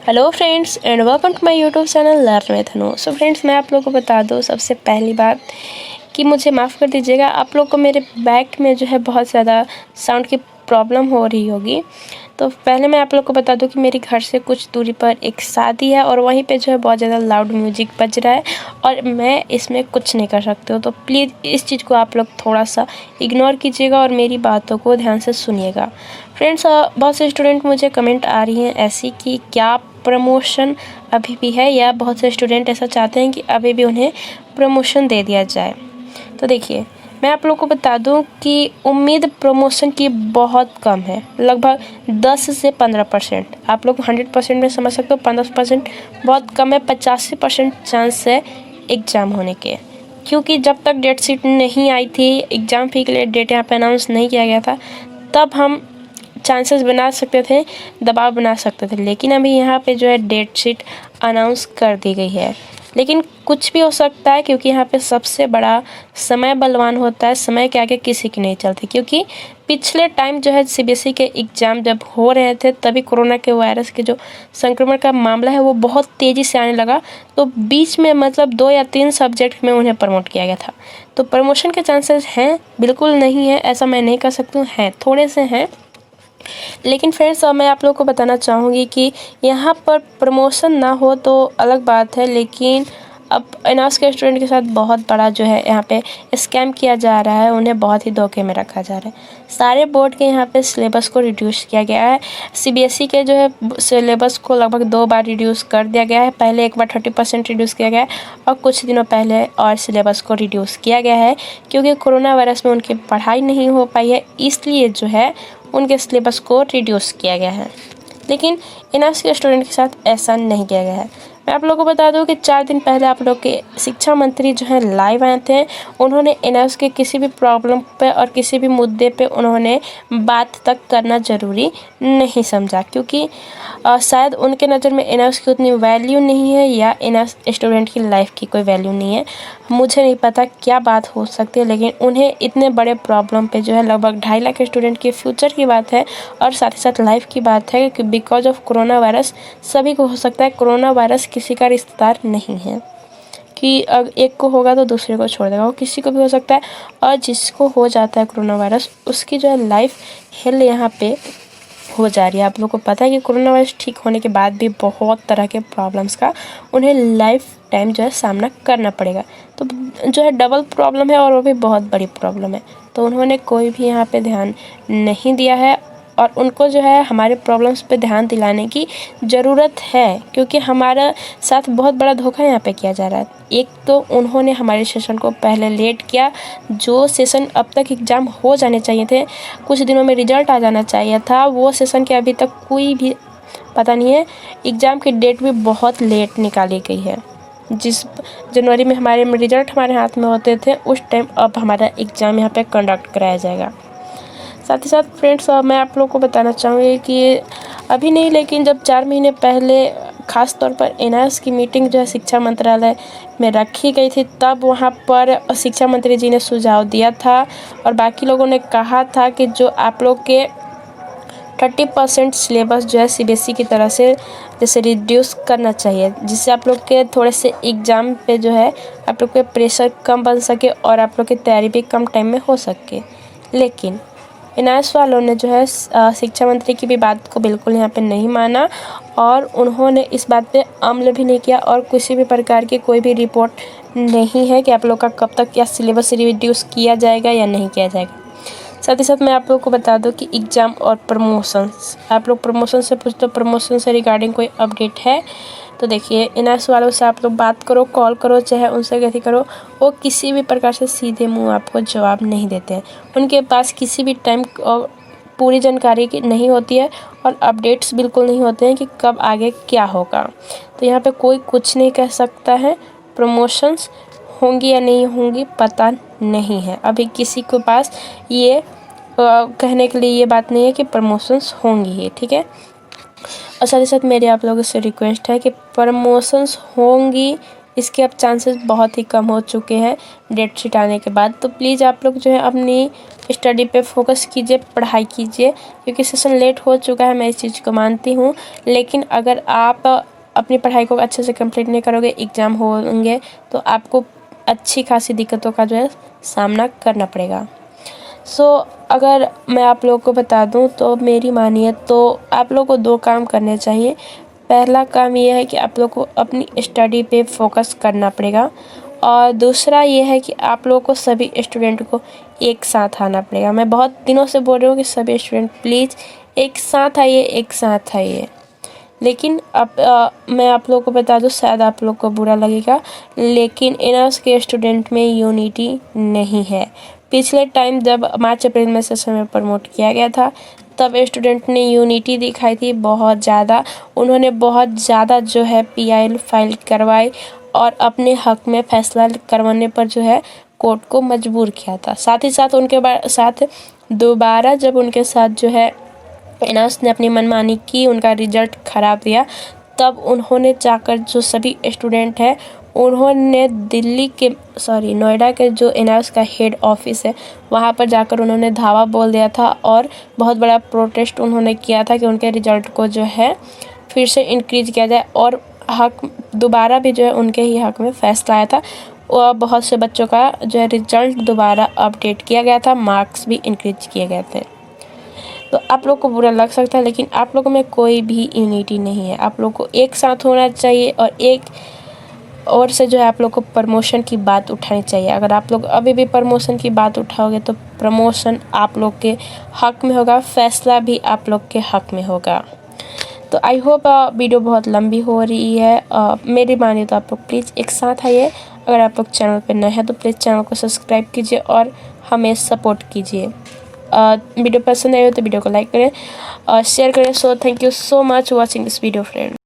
Hello friends and welcome to my YouTube channel learn with Anu. So friends, मैं आप लोगों को बता दूं सबसे पहली बात कि मुझे माफ़ कर दीजिएगा, आप लोग को मेरे बैक में जो है बहुत ज़्यादा साउंड की प्रॉब्लम हो रही होगी। तो पहले मैं आप लोग को बता दूं कि मेरे घर से कुछ दूरी पर एक शादी है और वहीं पे जो है बहुत ज़्यादा लाउड म्यूजिक बज रहा है और मैं इसमें कुछ नहीं कर सकती हूँ। तो प्लीज़ इस चीज़ को आप लोग थोड़ा सा इग्नोर कीजिएगा और मेरी बातों को ध्यान से सुनिएगा। फ्रेंड्स, बहुत से स्टूडेंट मुझे कमेंट आ रही हैं ऐसी कि क्या प्रमोशन अभी भी है, या बहुत से स्टूडेंट ऐसा चाहते हैं कि अभी भी उन्हें प्रमोशन दे दिया जाए। तो देखिए, मैं आप लोगों को बता दूं कि उम्मीद प्रमोशन की बहुत कम है, लगभग 10 से 15%। आप लोग 100% में समझ सकते हो, 15% बहुत कम है। 85% चांस है एग्ज़ाम होने के, क्योंकि जब तक डेट शीट नहीं आई थी, एग्ज़ाम फी के लिए डेट यहाँ पे अनाउंस नहीं किया गया था, तब हम चांसेस बना सकते थे, दबाव बना सकते थे। लेकिन अभी यहाँ पे जो है डेट शीट अनाउंस कर दी गई है, लेकिन कुछ भी हो सकता है, क्योंकि यहाँ पे सबसे बड़ा समय बलवान होता है। समय के आगे किसी की नहीं चलती, क्योंकि पिछले टाइम जो है सीबीएसई के एग्ज़ाम जब हो रहे थे, तभी कोरोना के वायरस के जो संक्रमण का मामला है वो बहुत तेज़ी से आने लगा। तो बीच में मतलब 2 या 3 सब्जेक्ट में उन्हें प्रमोट किया गया था। तो प्रमोशन के चांसेस हैं, बिल्कुल नहीं है ऐसा मैं नहीं कर सकती हूँ, हैं थोड़े से हैं। लेकिन फ्रेंड्स, मैं आप लोगों को बताना चाहूँगी कि यहाँ पर प्रमोशन ना हो तो अलग बात है, लेकिन अब एनआस के स्टूडेंट के साथ बहुत बड़ा जो है यहाँ पे स्कैम किया जा रहा है, उन्हें बहुत ही धोखे में रखा जा रहा है। सारे बोर्ड के यहाँ पे सिलेबस को रिड्यूस किया गया है। सीबीएसई के जो है सिलेबस को लगभग 2 बार रिड्यूस कर दिया गया है। पहले एक बार 30% रिड्यूस किया गया है और कुछ दिनों पहले और सिलेबस को रिड्यूस किया गया है, क्योंकि कोरोना वायरस में उनकी पढ़ाई नहीं हो पाई है, इसलिए जो है उनके सिलेबस को रिड्यूस किया गया है। लेकिन एनआस के स्टूडेंट के साथ ऐसा नहीं किया गया है। मैं आप लोगों को बता दूं कि 4 दिन पहले आप लोग के शिक्षा मंत्री जो हैं लाइव आए थे। उन्होंने एनआस के किसी भी प्रॉब्लम पे और किसी भी मुद्दे पे उन्होंने बात तक करना ज़रूरी नहीं समझा, क्योंकि शायद उनके नज़र में एनआस की उतनी वैल्यू नहीं है, या एनआस स्टूडेंट की लाइफ की कोई वैल्यू नहीं है। मुझे नहीं पता क्या बात हो सकती है, लेकिन उन्हें इतने बड़े प्रॉब्लम पे जो है लगभग 2.5 लाख स्टूडेंट के फ्यूचर की बात है और साथ ही साथ लाइफ की बात है, कि बिकॉज ऑफ कोरोना वायरस सभी को हो सकता है। कोरोना वायरस किसी का रिश्तेदार नहीं है कि एक को होगा तो दूसरे को छोड़ देगा, वो किसी को भी हो सकता है। और जिसको हो जाता है कोरोना वायरस, उसकी जो है लाइफ हेल यहाँ पे हो जा रही है। आप लोगों को पता है कि कोरोना वायरस ठीक होने के बाद भी बहुत तरह के प्रॉब्लम्स का उन्हें लाइफ टाइम जो है सामना करना पड़ेगा। तो जो है डबल प्रॉब्लम है, और वो भी बहुत बड़ी प्रॉब्लम है। तो उन्होंने कोई भी यहाँ पे ध्यान नहीं दिया है, और उनको जो है हमारे प्रॉब्लम्स पे ध्यान दिलाने की ज़रूरत है, क्योंकि हमारा साथ बहुत बड़ा धोखा यहाँ पे किया जा रहा है। एक तो उन्होंने हमारे सेशन को पहले लेट किया, जो सेशन अब तक एग्ज़ाम हो जाने चाहिए थे, कुछ दिनों में रिजल्ट आ जाना चाहिए था, वो सेशन के अभी तक कोई भी पता नहीं है। एग्ज़ाम की डेट भी बहुत लेट निकाली गई है। जिस जनवरी में हमारे रिजल्ट हमारे हाथ में होते थे, उस टाइम अब हमारा एग्ज़ाम यहाँ पे कंडक्ट कराया जाएगा। साथ ही साथ फ्रेंड्स, मैं आप लोगों को बताना चाहूँगी कि अभी नहीं, लेकिन जब 4 महीने पहले ख़ास तौर पर एनआस की मीटिंग जो है शिक्षा मंत्रालय में रखी गई थी, तब वहाँ पर शिक्षा मंत्री जी ने सुझाव दिया था और बाकी लोगों ने कहा था कि जो आप लोग के 30% सिलेबस जो है सीबीएसई की तरह से जैसे रिड्यूस करना चाहिए, जिससे आप लोग के थोड़े से एग्ज़ाम पे जो है आप लोग के प्रेशर कम बन सके और आप लोग की तैयारी भी कम टाइम में हो सके। लेकिन एनआस वालों ने जो है शिक्षा मंत्री की भी बात को बिल्कुल यहाँ पे नहीं माना, और उन्होंने इस बात पे अमल भी नहीं किया, और किसी भी प्रकार की कोई भी रिपोर्ट नहीं है कि आप लोग का कब तक या सिलेबस रिड्यूस किया जाएगा या नहीं किया जाएगा। साथ ही साथ मैं आप लोग को बता दूं कि एग्ज़ाम और प्रमोशंस, आप लोग प्रमोशन से पूछते हो, प्रमोशन से रिगार्डिंग कोई अपडेट है तो देखिए, एनआस वालों से आप लोग बात करो, कॉल करो, चाहे उनसे कैसे करो, वो किसी भी प्रकार से सीधे मुंह आपको जवाब नहीं देते हैं। उनके पास किसी भी टाइम पूरी जानकारी की नहीं होती है, और अपडेट्स बिल्कुल नहीं होते हैं कि कब आगे क्या होगा। तो यहाँ पे कोई कुछ नहीं कह सकता है। प्रमोशंस होंगी या नहीं होंगी पता नहीं है, अभी किसी के पास ये कहने के लिए ये बात नहीं है कि प्रमोशंस होंगी ही, ठीक है। और साथ ही साथ मेरी आप लोगों से रिक्वेस्ट है कि प्रमोशंस होंगी इसके अब चांसेस बहुत ही कम हो चुके हैं डेट शीट आने के बाद। तो प्लीज़ आप लोग जो है अपनी स्टडी पे फोकस कीजिए, पढ़ाई कीजिए, क्योंकि सेशन लेट हो चुका है, मैं इस चीज़ को मानती हूँ। लेकिन अगर आप अपनी पढ़ाई को अच्छे से कंप्लीट नहीं करोगे, एग्ज़ाम होंगे, तो आपको अच्छी खासी दिक्कतों का जो है सामना करना पड़ेगा। अगर मैं आप लोगों को बता दूं तो मेरी मानिए तो आप लोगों को 2 काम करने चाहिए। पहला काम ये है कि आप लोग को अपनी स्टडी पे फोकस करना पड़ेगा, और दूसरा ये है कि आप लोगों को सभी स्टूडेंट को एक साथ आना पड़ेगा। मैं बहुत दिनों से बोल रही हूँ कि सभी स्टूडेंट प्लीज़ एक साथ आइए, एक साथ आइए। लेकिन अब मैं आप लोगों को बता दूं, शायद आप लोग को बुरा लगेगा, लेकिन इनर्स के स्टूडेंट में यूनिटी नहीं है। पिछले टाइम जब मार्च अप्रैल में सेशन में प्रमोट किया गया था, तब स्टूडेंट ने यूनिटी दिखाई थी बहुत ज़्यादा। उन्होंने बहुत ज़्यादा जो है PIL फाइल करवाई और अपने हक में फैसला करवाने पर जो है कोर्ट को मजबूर किया था। साथ ही साथ उनके साथ दोबारा जब उनके साथ जो है इनर्स ने अपनी मनमानी की, उनका रिजल्ट ख़राब दिया, तब उन्होंने जाकर जो सभी स्टूडेंट हैं उन्होंने नोएडा के जो इनर्स का हेड ऑफिस है वहाँ पर जाकर उन्होंने धावा बोल दिया था और बहुत बड़ा प्रोटेस्ट उन्होंने किया था कि उनके रिजल्ट को जो है फिर से इंक्रीज किया जाए, और हक दोबारा भी जो है उनके ही हक में फैसला आया था। और बहुत से बच्चों का जो है रिजल्ट दोबारा अपडेट किया गया था, मार्क्स भी इंक्रीज किए गए थे। तो आप लोग को बुरा लग सकता है, लेकिन आप लोगों में कोई भी यूनिटी नहीं है। आप लोग को एक साथ होना चाहिए और एक और से जो है आप लोग को प्रमोशन की बात उठानी चाहिए। अगर आप लोग अभी भी प्रमोशन की बात उठाओगे तो प्रमोशन आप लोग के हक में होगा, फैसला भी आप लोग के हक में होगा। तो आई होप वीडियो बहुत लंबी हो रही है, मेरी मानिए तो आप लोग प्लीज़ एक साथ आइए। अगर आप लोग चैनल पर नए हैं तो प्लीज़ चैनल को सब्सक्राइब कीजिए और हमें सपोर्ट कीजिए। वीडियो पसंद आए हो तो वीडियो को लाइक करें और शेयर करें। So thank you so much watching this video friend.